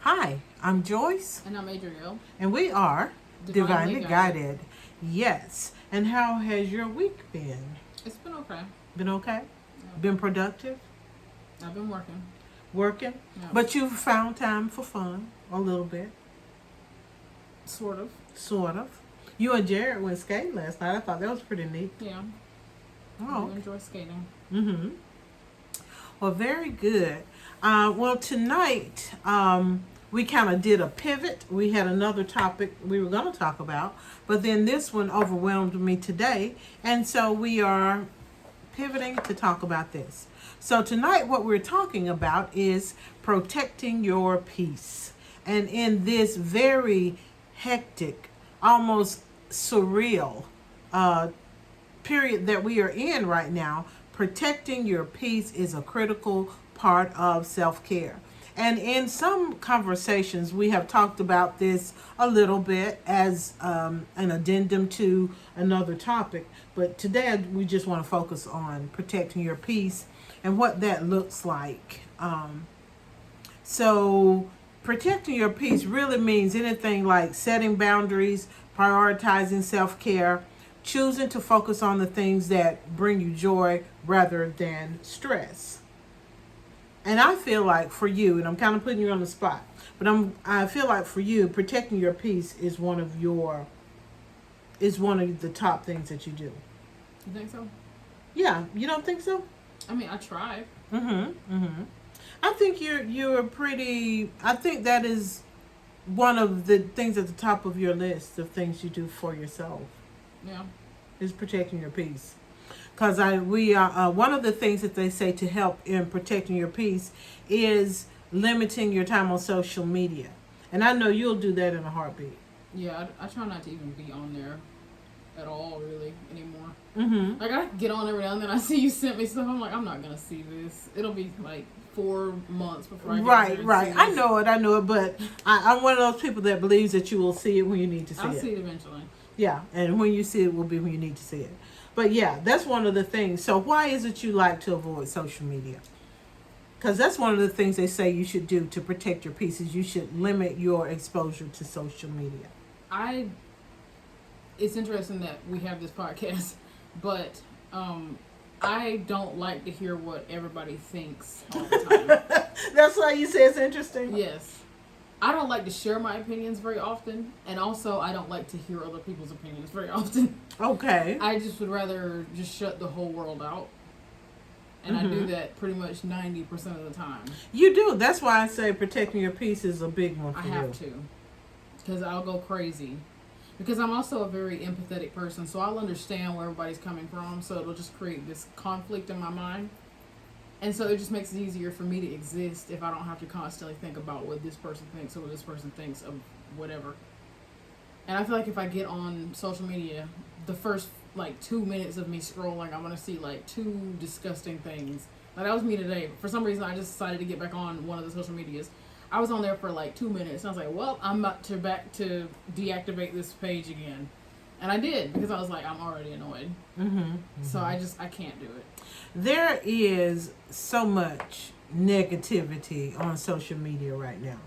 Hi, I'm Joyce, And I'm Adriel. and we are Divinely Guided. Yes. And how has your week been? It's been okay. Been okay? Yeah. Been productive? I've been working. Working? Yeah. But you've found time for fun a little bit, Sort of. sort of. You and Jared went skating last night. I thought that was pretty neat. Yeah. I Oh. do enjoy skating. Mm-hmm. Well, very good. Well, tonight we kind of did a pivot. We had another topic we were going to talk about, but then this one overwhelmed me today, and so we are pivoting to talk about this. So tonight, what we're talking about is protecting your peace, and in this very hectic, almost surreal period that we are in right now, protecting your peace is a critical part of self care. And in some conversations, we have talked about this a little bit as an addendum to another topic. But today, we just want to focus on protecting your peace and what that looks like. So, protecting your peace really means anything like setting boundaries, prioritizing self care, choosing to focus on the things that bring you joy rather than stress. And I feel like for you, and I'm kind of putting you on the spot, but I feel like for you, protecting your peace is one of the top things that you do. You think so? Yeah, you don't think so? I mean, I tried. I think you're pretty. I think that is one of the things at the top of your list of things you do for yourself. Yeah. Is protecting your peace. Because we are one of the things that they say to help in protecting your peace is limiting your time on social media, and I know you'll do that in a heartbeat. Yeah, I try not to even be on there at all, really, anymore. Mm-hmm. Like, I get on every now and then. I see you sent me stuff. I'm like, I'm not going to see this. It'll be like 4 months before I get Right. I know it, but I'm one of those people that believes that you will see it when you need to see I'll it. see it eventually. Yeah, and when you see it will be when you need to see it. But yeah, that's one of the things. So why is it you like to avoid social media? Because that's one of the things they say you should do to protect your peace is you should limit your exposure to social media. It's interesting that we have this podcast, but I don't like to hear what everybody thinks all the time. That's why you say it's interesting? Yes. I don't like to share my opinions very often, and also I don't like to hear other people's opinions very often. Okay. I just would rather just shut the whole world out. And I do that pretty much 90% of the time. You do. That's why I say protecting your peace is a big one for you. I have to. Because I'll go crazy. Because I'm also a very empathetic person, so I'll understand where everybody's coming from, so it'll just create this conflict in my mind. And so it just makes it easier for me to exist if I don't have to constantly think about what this person thinks or what this person thinks of whatever. And I feel like if I get on social media, the first 2 minutes of me scrolling, I'm going to see 2 disgusting things. Like that was me today. For some reason, I just decided to get back on one of the social medias. I was on there for 2 minutes. And I was like, well, I'm about to back to deactivate this page again. And I did because I was like, I'm already annoyed. So I can't do it. There is so much negativity on social media right now.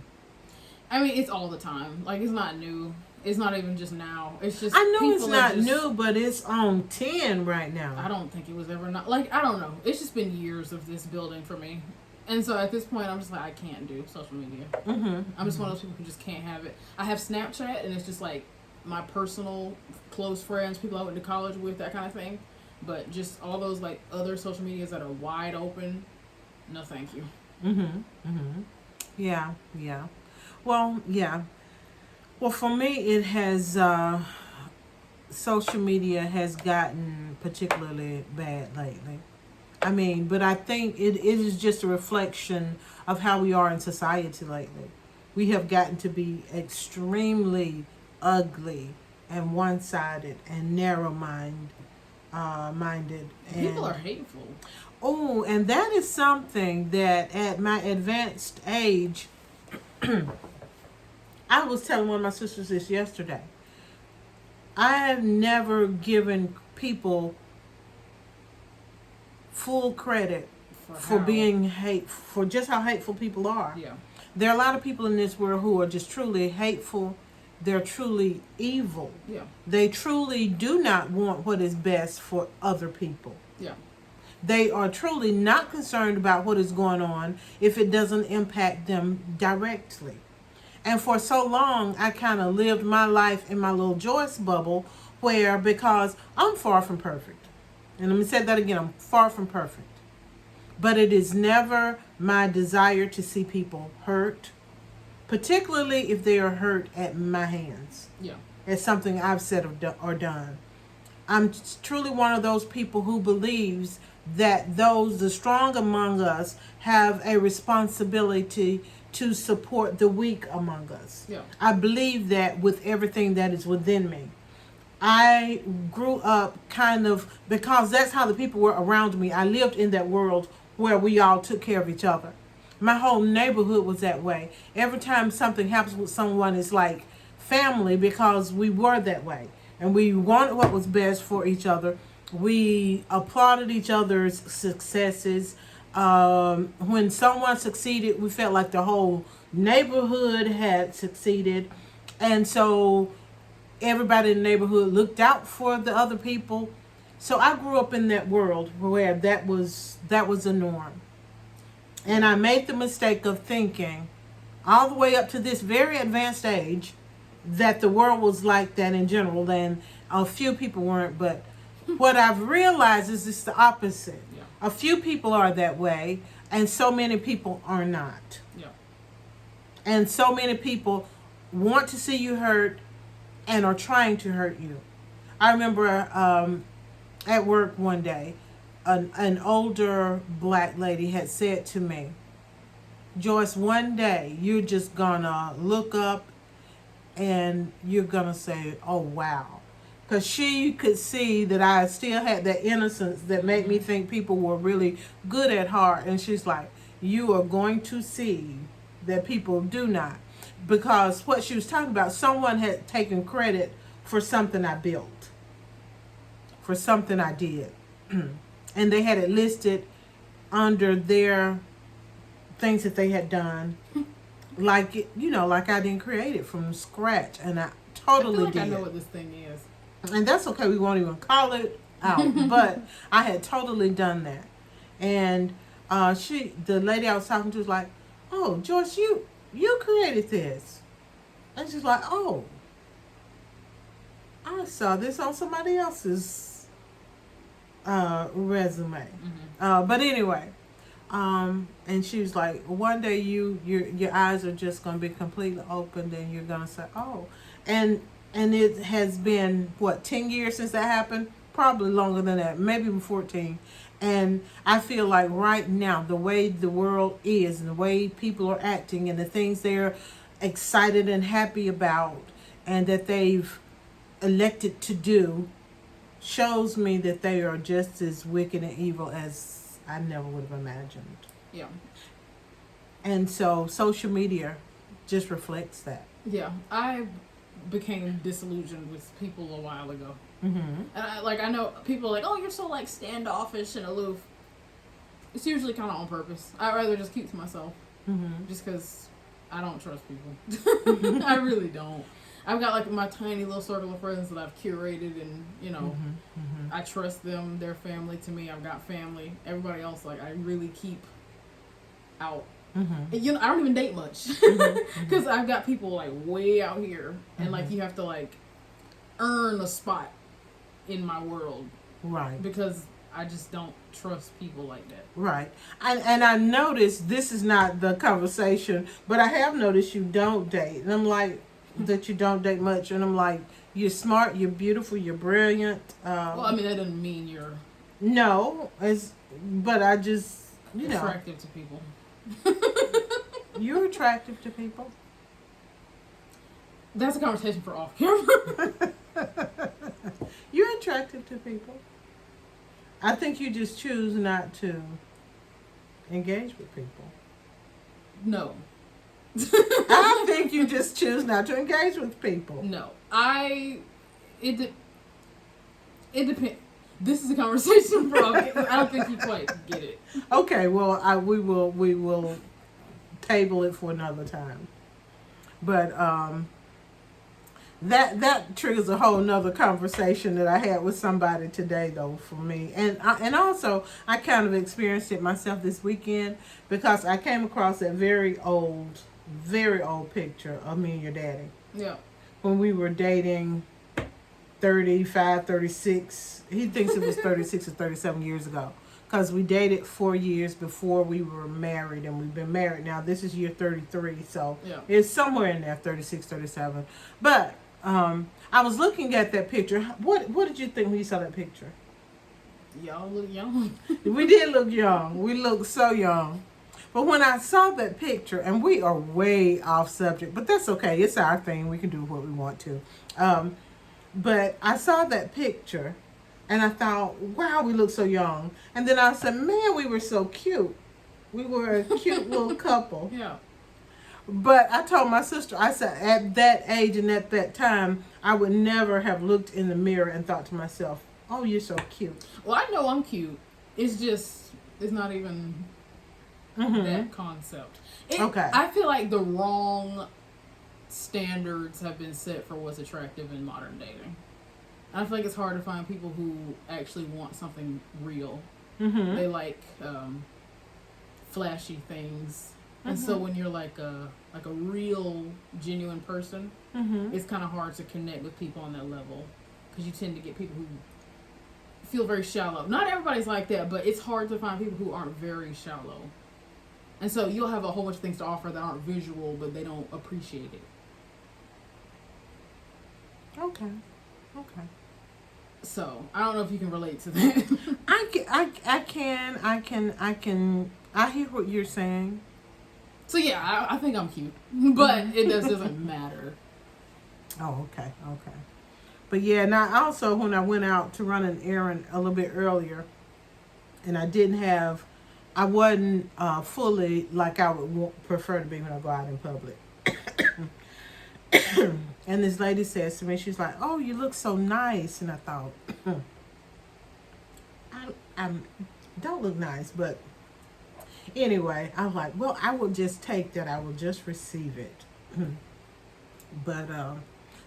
I mean, it's all the time. It's not new. It's not even just now. It's just I know it's not new, but it's on 10 right now. I don't think it was ever not. I don't know. It's just been years of this building for me. And so at this point, I'm just I can't do social media. I'm just one of those people who just can't have it. I have Snapchat, and it's just my personal close friends, people I went to college with, that kind of thing. But just all those other social medias that are wide open, no thank you. Yeah. Well, yeah. Well, for me, it has, social media has gotten particularly bad lately. I mean, but I think it is just a reflection of how we are in society lately. We have gotten to be extremely ugly and one-sided and narrow-minded. People are hateful. Oh, and that is something that at my advanced age, I was telling one of my sisters this yesterday. I have never given people full credit for being for just how hateful people are. Yeah. There are a lot of people in this world who are just truly hateful. They're truly evil. Yeah. They truly do not want what is best for other people. Yeah. They are truly not concerned about what is going on if it doesn't impact them directly. And for so long, I kind of lived my life in my little Joyce bubble where, because I'm far from perfect. And let me say that again, I'm far from perfect. But it is never my desire to see people hurt, particularly if they are hurt at my hands. Yeah. It's something I've said or done. I'm truly one of those people who believes that the strong among us, have a responsibility to support the weak among us. Yeah. I believe that with everything that is within me. I grew up kind of, because that's how the people were around me. I lived in that world where we all took care of each other. My whole neighborhood was that way. Every time something happens with someone, it's like family, because we were that way. And we wanted what was best for each other. We applauded each other's successes. When someone succeeded, we felt like the whole neighborhood had succeeded. And so everybody in the neighborhood looked out for the other people. So I grew up in that world where that was the norm. And I made the mistake of thinking, all the way up to this very advanced age, that the world was like that in general. And a few people weren't, but what I've realized is it's the opposite. Yeah. A few people are that way, and so many people are not. Yeah. And so many people want to see you hurt and are trying to hurt you. I remember at work one day, an older black lady had said to me, Joyce, one day you're just gonna look up and you're gonna say, oh wow. Because she could see that I still had that innocence that made me think people were really good at heart. And she's like, you are going to see that people do not. Because what she was talking about, someone had taken credit for something I built, for something I did. And they had it listed under their things that they had done. Like I didn't create it from scratch. And I totally I feel like did. I know what this thing is. And that's okay. We won't even call it out. But I had totally done that. And the lady I was talking to was like, oh, Joyce, you created this. And she's like, oh, I saw this on somebody else's resume. Mm-hmm. But anyway, and she was like, one day your eyes are just going to be completely opened and you're going to say, oh. And it has been, 10 years since that happened? Probably longer than that, maybe even 14. And I feel like right now, the way the world is and the way people are acting and the things they're excited and happy about and that they've elected to do shows me that they are just as wicked and evil as I never would have imagined. Yeah. And so social media just reflects that. Yeah. I became disillusioned with people a while ago. Mm-hmm. And I know people are like, oh, you're so like standoffish and aloof. It's usually kind of on purpose. I'd rather just keep to myself. Mm-hmm. Just because I don't trust people. I really don't. I've got like my tiny little circle of friends that I've curated and, I trust them. They're family to me. I've got family. Everybody else, like, I really keep out. Mm-hmm. And, I don't even date much. Because I've got people like way out here. And like you have to like earn a spot in my world. Right. Because I just don't trust people like that. Right. And I noticed, this is not the conversation, but I have noticed you don't date. And I'm like, that you don't date much. And I'm like, you're smart, you're beautiful, you're brilliant. Well, I mean, that doesn't mean you're... No. But I just, attractive to people. You're attractive to people. That's a conversation for off camera. You're attractive to people. I think you just choose not to engage with people. No. I think you just choose not to engage with people. No. It depends. This is a conversation for off camera. I don't think you quite get it. Okay, well, we will table it for another time. But that triggers a whole nother conversation that I had with somebody today, though, for me. And also I kind of experienced it myself this weekend, because I came across that very old picture of me and your daddy. Yeah. When we were dating 35, 36. He thinks it was 36 or 37 years ago. Because we dated 4 years before we were married, and we've been married now. This is year 33, so Yeah. it's somewhere in there, 36, 37. But I was looking at that picture. What did you think when you saw that picture? Y'all look young. We did look young. We looked so young. But when I saw that picture, and we are way off subject, but that's okay. It's our thing. We can do what we want to. But I saw that picture, and I thought, wow, we look so young. And then I said, man, we were so cute. We were a cute little couple. Yeah. But I told my sister, I said, at that age and at that time, I would never have looked in the mirror and thought to myself, oh, you're so cute. Well, I know I'm cute. It's just, it's not even that concept. Okay. I feel like the wrong standards have been set for what's attractive in modern dating. I feel like it's hard to find people who actually want something real. Mm-hmm. They like flashy things. And so when you're like a real, genuine person, it's kind of hard to connect with people on that level, because you tend to get people who feel very shallow. Not everybody's like that, but it's hard to find people who aren't very shallow. And so you'll have a whole bunch of things to offer that aren't visual, but they don't appreciate it. Okay. So I don't know if you can relate to that. I hear what you're saying. So yeah, I think I'm cute, but it doesn't matter. Oh, okay. But yeah, now also when I went out to run an errand a little bit earlier, and I wasn't fully like I would prefer to be when I go out in public. And this lady says to me, she's like, oh, you look so nice. And I thought, I don't look nice, but anyway, I was like, well, I will just take that. I will just receive it. But,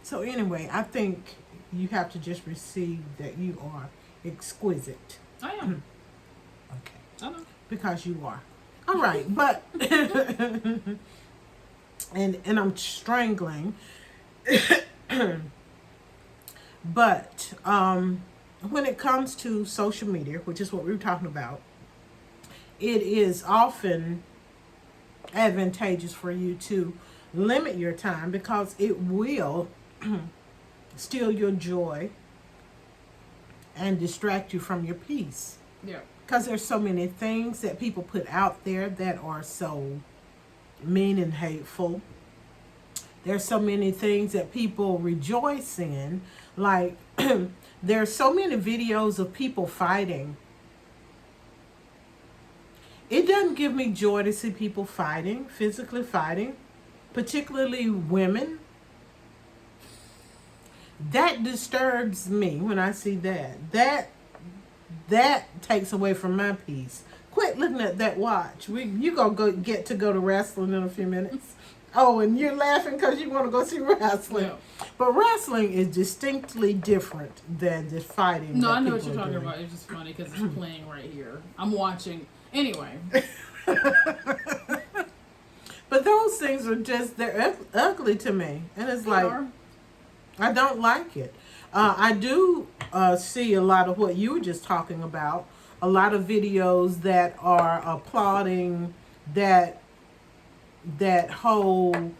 so anyway, I think you have to just receive that you are exquisite. I am. Okay. I know. Because you are. All right, but, and I'm strangling. But, when it comes to social media, which is what we were talking about, it is often advantageous for you to limit your time, because it will steal your joy and distract you from your peace. Yeah. Because there's so many things that people put out there that are so mean and hateful. There's so many things that people rejoice in. Like, there's so many videos of people fighting. It doesn't give me joy to see people fighting, physically fighting, particularly women. That disturbs me when I see that. That takes away from my peace. Quit looking at that watch. You gonna get to wrestling in a few minutes. Oh, and you're laughing because you want to go see wrestling. Yeah. But wrestling is distinctly different than the fighting. No, that I know what people you're are talking doing. about. It's just funny because it's playing right here. I'm watching. Anyway. But those things are just, they're ugly to me. And it's like, I don't like it. I do see a lot of what you were just talking about. A lot of videos that are applauding that whole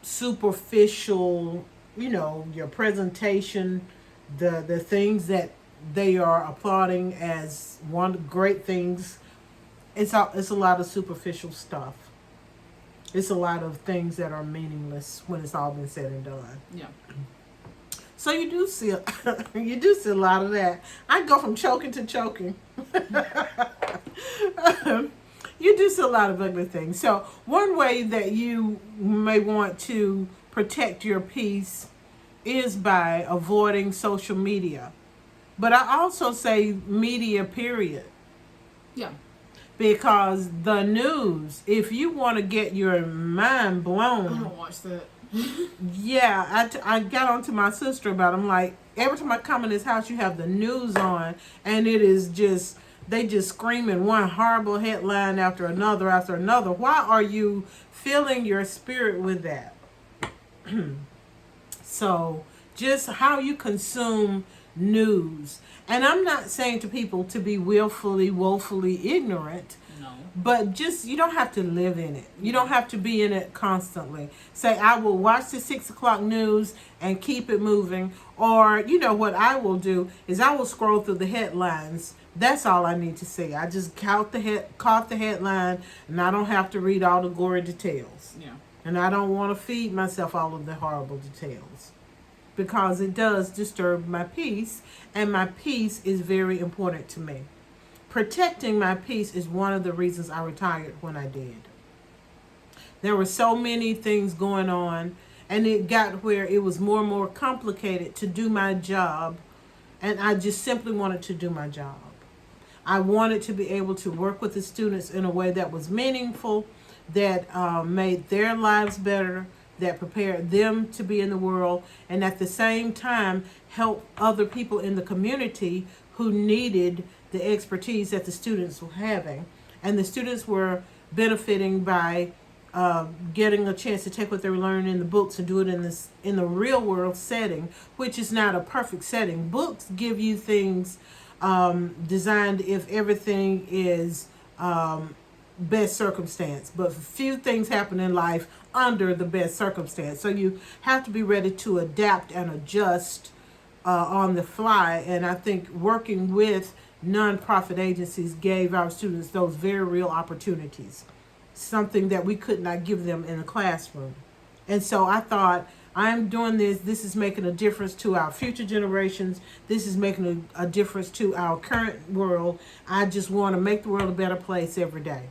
superficial, your presentation, the things that they are applauding as one of the great things. It's a lot of superficial stuff. It's a lot of things that are meaningless when it's all been said and done. Yeah. So you do see a lot of that. I go from choking to choking. You do see a lot of ugly things. So one way that you may want to protect your peace is by avoiding social media. But I also say media, period. Yeah. because the news, if you want to get your mind I blown, don't watch that. yeah, I got onto my sister about it. I'm like, every time I come in this house, you have the news on, and it is just, they just screaming one horrible headline after another after another. Why are you filling your spirit with that? So, just how you consume news. And I'm not saying to people to be willfully, woefully ignorant. No. But just, you don't have to live in it. You don't have to be in it constantly. Say, I will watch the 6 o'clock news and keep it moving. Or, you know, what I will do is I will scroll through the headlines. That's all I need to see. I just caught the headline, and I don't have to read all the gory details. Yeah. And I don't want to feed myself all of the horrible details, because it does disturb my peace, and my peace is very important to me. Protecting my peace is one of the reasons I retired when I did. There were so many things going on, and it got where it was more and more complicated to do my job, and I just simply wanted to do my job. I wanted to be able to work with the students in a way that was meaningful, that made their lives better, that prepared them to be in the world, and at the same time help other people in the community who needed the expertise that the students were having. And the students were benefiting by getting a chance to take what they were learning in the books and do it in the real world setting, which is not a perfect setting. Books give you things designed if everything is best circumstance, but few things happen in life under the best circumstance. So you have to be ready to adapt and adjust on the fly. And I think working with nonprofit agencies gave our students those very real opportunities, something that we could not give them in a classroom. And so I thought, I'm doing this. This is making a difference to our future generations. This is making a difference to our current world. I just want to make the world a better place every day.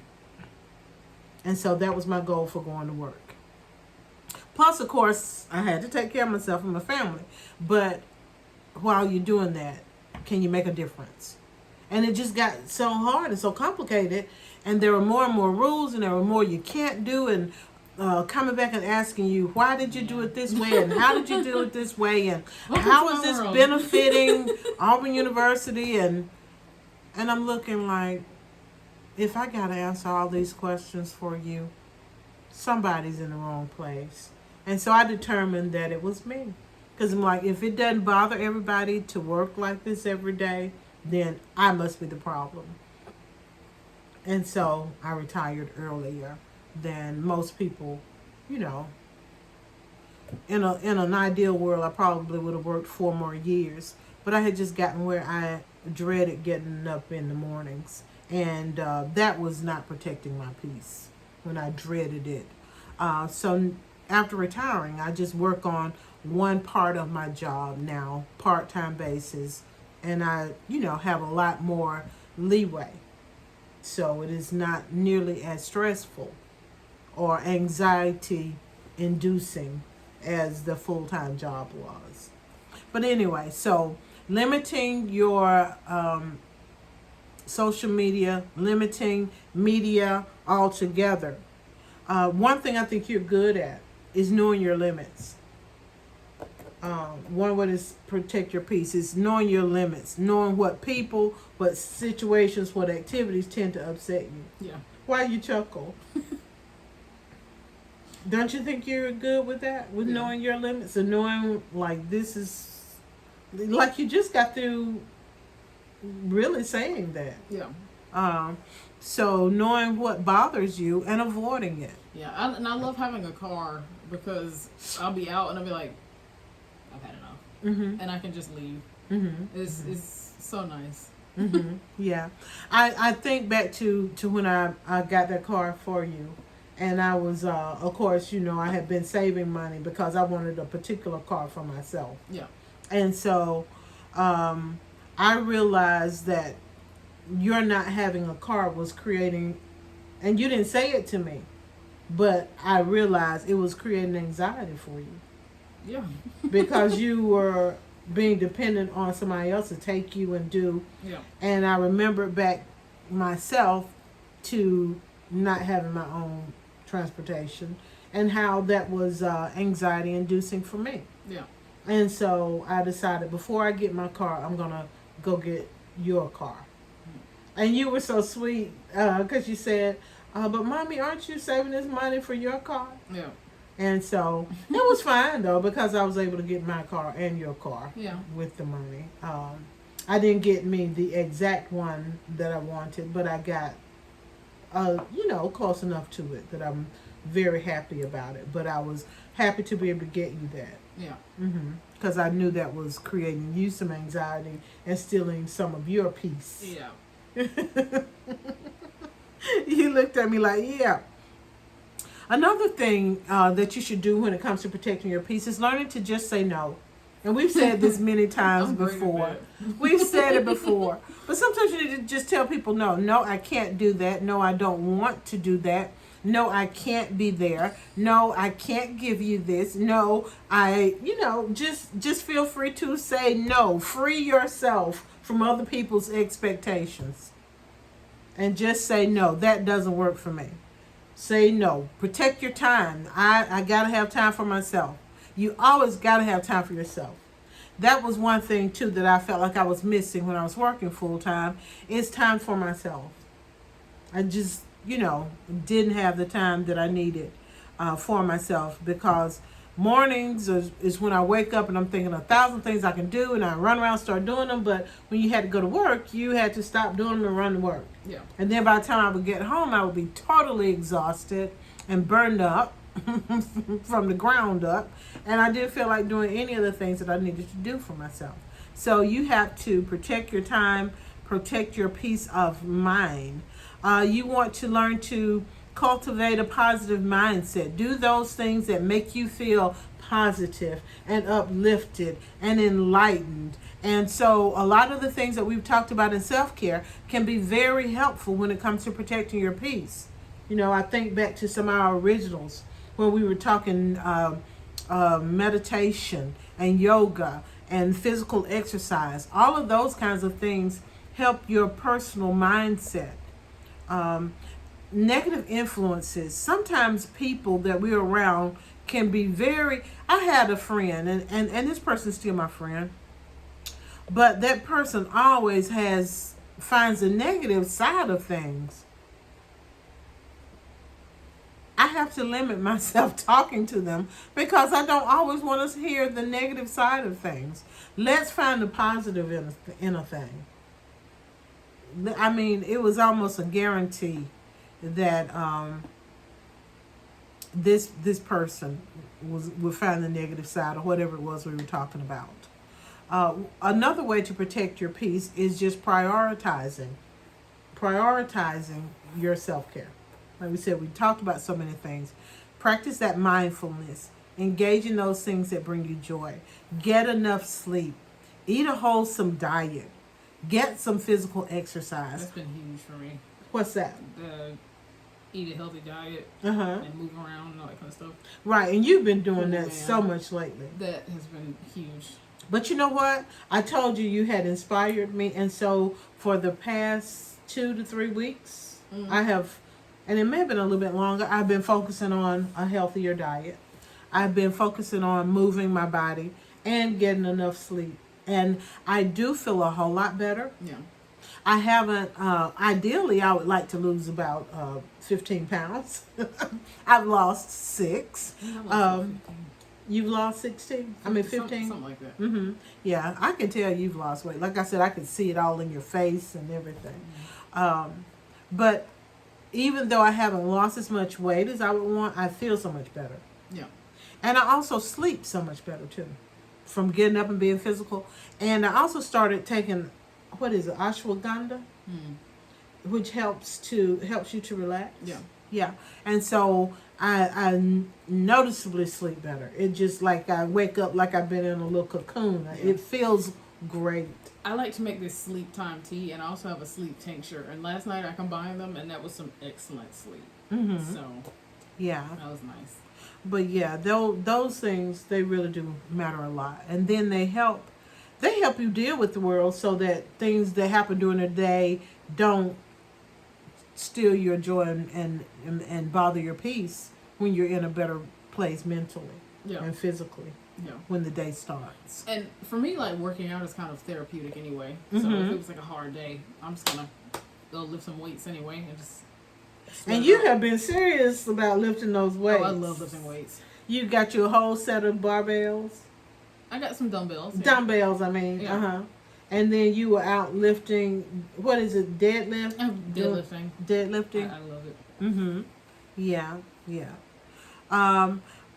And so that was my goal for going to work. Plus, of course, I had to take care of myself and my family. But while you're doing that, can you make a difference? And it just got so hard and so complicated. And there were more and more rules, and there were more you can't do. And coming back and asking you, why did you do it this way? And how did you do it this way? And how is this benefiting Auburn University? And I'm looking like, if I got to answer all these questions for you, somebody's in the wrong place. And so I determined that it was me. Because I'm like, if it doesn't bother everybody to work like this every day, then I must be the problem. And so I retired earlier than most people. You know, in an ideal world, I probably would have worked 4 more years. But I had just gotten where I dreaded getting up in the mornings. And that was not protecting my peace when I dreaded it. So after retiring, I just work on one part of my job now, part-time basis. And I, have a lot more leeway. So it is not nearly as stressful or anxiety inducing as the full-time job was. But anyway, so limiting your social media, limiting media altogether. One thing I think you're good at is knowing your limits. One way to protect your peace is knowing your limits, knowing what people, what situations, what activities tend to upset you. Yeah. Why you chuckle? Don't you think you're good with that? With knowing your limits and knowing, like, this is, like, you just got through really saying that. Yeah. So knowing what bothers you and avoiding it. Yeah, and I love having a car because I'll be out and I'll be like, I've had enough. Mm-hmm. And I can just leave. Mm-hmm. It's so nice. Mm-hmm. Yeah. I think back to when I got that car for you. And I was, of course, I had been saving money because I wanted a particular car for myself. Yeah. And so I realized that you're not having a car was creating, and you didn't say it to me, but I realized it was creating anxiety for you. Yeah. Because you were being dependent on somebody else to take you and do. Yeah. And I remembered back myself to not having my own transportation and how that was anxiety inducing for me. Yeah. And so I decided before I get my car, I'm going to go get your car. And you were so sweet because you said, but Mommy, aren't you saving this money for your car? Yeah. And so it was fine though because I was able to get my car and your car Yeah. with the money. I didn't get me the exact one that I wanted, but I got, close enough to it that I'm very happy about it. But I was happy to be able to get you that. Yeah. Because I knew that was creating you some anxiety and stealing some of your peace. Yeah. You looked at me like, yeah. Another thing that you should do when it comes to protecting your peace is learning to just say no. And we've said this many times I'm great at before. that. We've said it before. But sometimes you need to just tell people no. No, I can't do that. No, I don't want to do that. No, I can't be there. No, I can't give you this. No, just feel free to say no. Free yourself from other people's expectations. And just say no. That doesn't work for me. Say no. Protect your time. I got to have time for myself. You always got to have time for yourself. That was one thing, too, that I felt like I was missing when I was working full time. It's time for myself. I just, didn't have the time that I needed for myself because mornings is when I wake up and I'm thinking 1,000 things I can do and I run around, start doing them. But when you had to go to work, you had to stop doing them and run to work. Yeah. And then by the time I would get home, I would be totally exhausted and burned up from the ground up. And I didn't feel like doing any of the things that I needed to do for myself. So you have to protect your time, protect your peace of mind. You want to learn to cultivate a positive mindset. Do those things that make you feel positive and uplifted and enlightened. And so a lot of the things that we've talked about in self-care can be very helpful when it comes to protecting your peace. I think back to some of our originals when we were talking meditation and yoga and physical exercise. All of those kinds of things help your personal mindset. Negative influences. Sometimes people that we're around can be I had a friend, and this person's still my friend, but that person always finds the negative side of things. I have to limit myself talking to them because I don't always want to hear the negative side of things. Let's find the positive in a thing. I mean, it was almost a guarantee that this person would find the negative side or whatever it was we were talking about. Another way to protect your peace is just prioritizing your self-care. Like we said, we talked about so many things. Practice that mindfulness. Engage in those things that bring you joy. Get enough sleep. Eat a wholesome diet. Get some physical exercise. That's been huge for me. What's that? Eat a healthy diet and move around and all that kind of stuff. Right, and you've been doing that so much lately. That has been huge. But you know what? I told you had inspired me, and so for the past 2 to 3 weeks, I have, and it may have been a little bit longer, I've been focusing on a healthier diet. I've been focusing on moving my body and getting enough sleep. And I do feel a whole lot better. Yeah. I haven't, ideally, I would like to lose about 15 pounds. I've lost 6. You've lost 16? 15? Something like that. Yeah, I can tell you've lost weight. Like I said, I can see it all in your face and everything. But even though I haven't lost as much weight as I would want, I feel so much better. Yeah. And I also sleep so much better, too, from getting up and being physical. And I also started taking, ashwagandha, which helps you to relax. Yeah. Yeah. And so I noticeably sleep better. It just like I wake up like I've been in a little cocoon. Yeah. It feels great. I like to make this sleep time tea, and I also have a sleep tincture. And last night I combined them, and that was some excellent sleep. So yeah, that was nice. But yeah, those things, they really do matter a lot. And then they help you deal with the world so that things that happen during the day don't steal your joy and bother your peace when you're in a better place mentally Yeah. and physically Yeah. when the day starts. And for me, like, working out is kind of therapeutic anyway. So Mhm. if it was like a hard day, I'm just gonna go lift some weights anyway and just. sweat And it you out. have been serious about lifting those weights. Oh, I love lifting weights. You got your whole set of barbells, I got some dumbbells. Yeah. dumbbells. I mean, Yeah. And then you were out lifting. What is it? Deadlift. I'm deadlifting. Deadlifting. I love it. Mm-hmm. Yeah, yeah.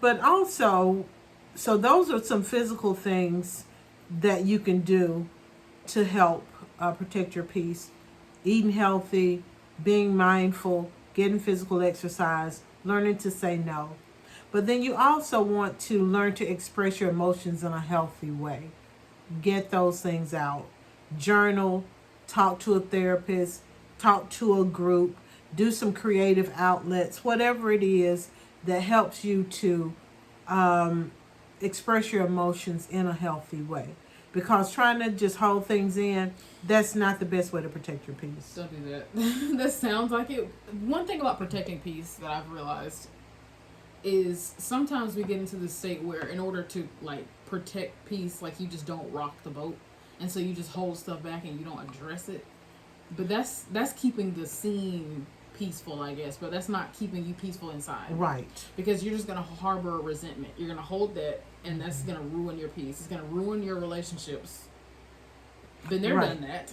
But also, so those are some physical things that you can do to help protect your peace. Eating healthy, being mindful, getting physical exercise, learning to say no. But then you also want to learn to express your emotions in a healthy way. Get those things out. Journal, talk to a therapist, talk to a group, do some creative outlets, whatever it is that helps you to express your emotions in a healthy way. Because trying to just hold things in, that's not the best way to protect your peace. Don't do that. That sounds like it. One thing about protecting peace that I've realized is sometimes we get into this state where in order to like protect peace, like you just don't rock the boat, and so you just hold stuff back and you don't address it. But that's keeping the scene peaceful, I guess, but that's not keeping you peaceful inside. Right. Because you're just going to harbor resentment. You're going to hold that, and that's going to ruin your peace. It's going to ruin your relationships. Been there, Right. done that.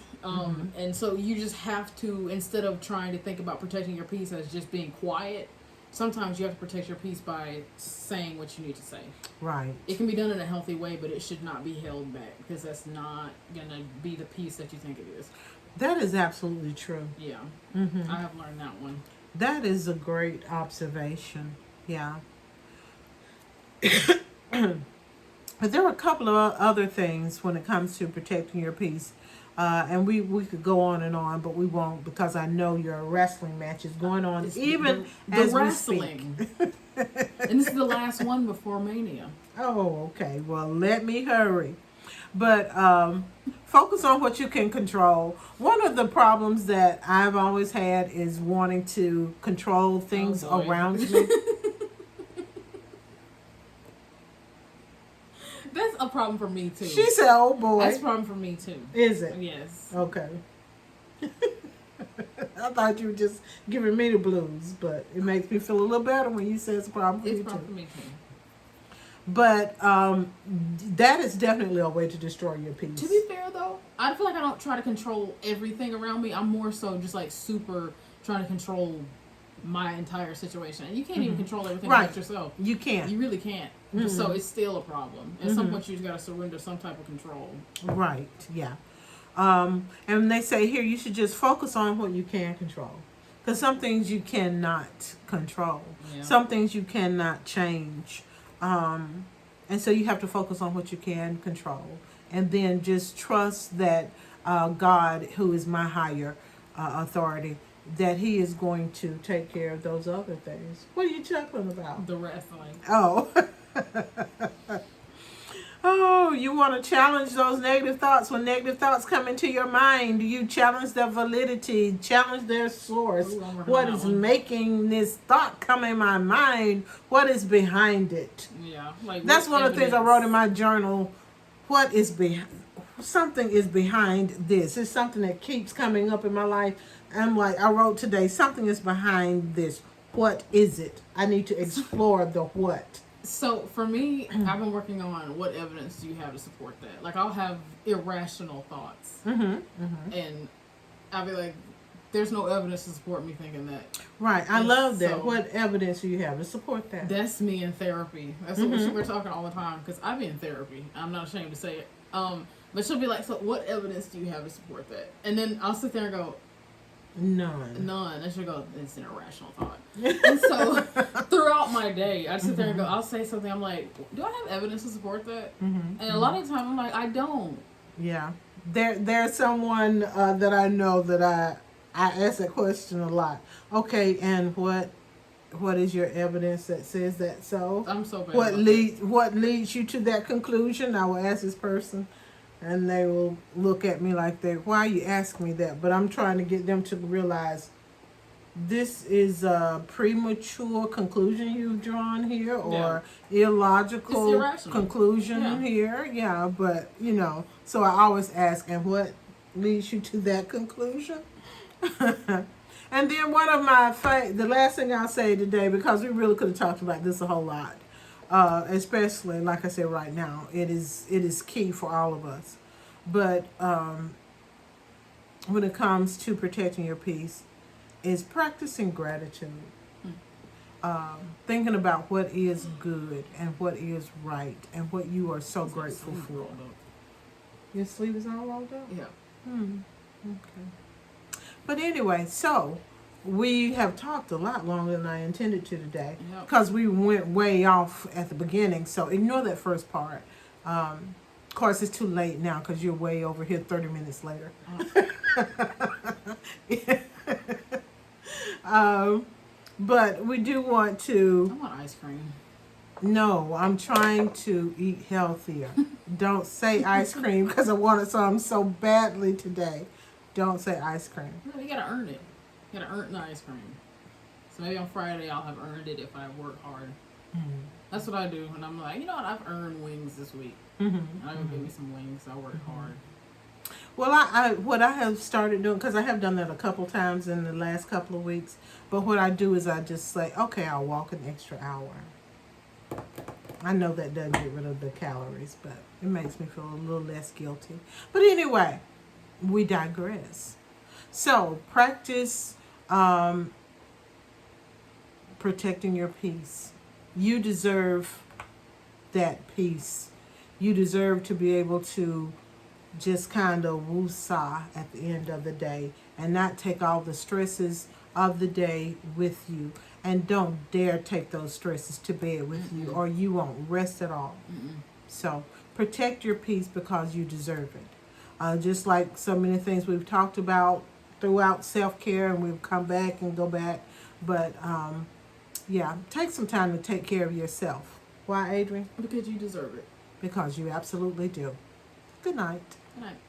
And so you just have to, instead of trying to think about protecting your peace as just being quiet, sometimes you have to protect your peace by saying what you need to say. Right. It can be done in a healthy way, but it should not be held back, because that's not going to be the peace that you think it is. That is absolutely true. Yeah. Mm-hmm. I have learned that one. That is a great observation. Yeah. But there are a couple of other things when it comes to protecting your peace. And we could go on and on, but we won't, because I know your wrestling match is going on It's even the as wrestling. we speak. And this is the last one before Mania. Oh, okay. Well, let me hurry. But focus on what you can control. One of the problems that I've always had is wanting to control things Oh, boy. around me. That's a problem for me too. She said, "Oh boy, That's a problem for me too. is it?" Yes. Okay. I thought you were just giving me the blues, but it makes me feel a little better when you say it's a problem for It's you a problem too. for me too. But that is definitely a way to destroy your peace. To be fair though, I feel like I don't try to control everything around me. I'm more so just like super trying to control my entire situation. And you can't even control everything Right. about yourself. You can't. You really can't. So it's still a problem. At some point you just gotta surrender some type of control. Right, yeah. And they say here you should just focus on what you can control. Because some things you cannot control. Yeah. Some things you cannot change. And so you have to focus on what you can control. And then just trust that God, who is my higher authority, that he is going to take care of those other things. What are you chuckling about? The wrestling. Oh. Oh, you want to challenge those negative thoughts. When negative thoughts come into your mind, you challenge their validity, challenge their source. Ooh, I'm working What on that is one. making this thought come in my mind? What is behind it? Yeah. Like That's what one of the things I wrote in my journal. What is behind? Something is behind this. It's something that keeps coming up in my life. I'm like, I wrote today, something is behind this. What is it? I need to explore the what. So for me, I've been working on what evidence do you have to support that. Like I'll have irrational thoughts, and I'll be like, "There's no evidence to support me thinking that." Right. I And love that. so- What evidence do you have to support that? That's me in therapy. That's what we're talking all the time because I be in therapy. I'm not ashamed to say it. But she'll be like, "So what evidence do you have to support that?" And then I'll sit there and go, None. "None." And she'll go, "It's an irrational thought." And so throughout my day, I sit there and go, I'll say something. I'm like, "Do I have evidence to support that?" And a lot of the time, I'm like, "I don't." Yeah. There's someone that I know that I ask that question a lot. Okay, and what is your evidence that says that so? I'm so bad. What about leads you to that conclusion? I will ask this person, and they will look at me like why are you asking me that? But I'm trying to get them to realize this is a premature conclusion you've drawn here, or illogical It's irrational. conclusion Yeah. here. Yeah, but so I always ask, and what leads you to that conclusion? And then one of my the last thing I'll say today, because we really could have talked about this a whole lot, especially like I said right now, it is key for all of us. But when it comes to protecting your peace, is practicing gratitude. Thinking about what is good and what is right and what you are so grateful for. Your sleeve is all rolled up? Yeah. Okay. But anyway, so we have talked a lot longer than I intended to today, because we went way off at the beginning. So ignore that first part. Of course, it's too late now because you're way over here 30 minutes later. But we do want to. I want ice cream. No, I'm trying to eat healthier. Don't say ice cream because I wanted some so badly today. Don't say ice cream. No, you gotta earn it. You gotta earn the ice cream. So maybe on Friday I'll have earned it if I work hard. That's what I do. And I'm like, you know what? I've earned wings this week. And I'm gonna give me some wings. I work hard. Well, I what I have started doing, because I have done that a couple times in the last couple of weeks, but what I do is I just say, okay, I'll walk an extra hour. I know that doesn't get rid of the calories, but it makes me feel a little less guilty. But anyway, we digress. So practice protecting your peace. You deserve that peace. You deserve to be able to just kind of woosah at the end of the day and not take all the stresses of the day with you. And don't dare take those stresses to bed with you, or you won't rest at all. So protect your peace because you deserve it. Just like so many things we've talked about throughout self-care, and we've come back and go back. But yeah, take some time to take care of yourself. Why, Adrian? Because you deserve it. Because you absolutely do. Good night. Good night.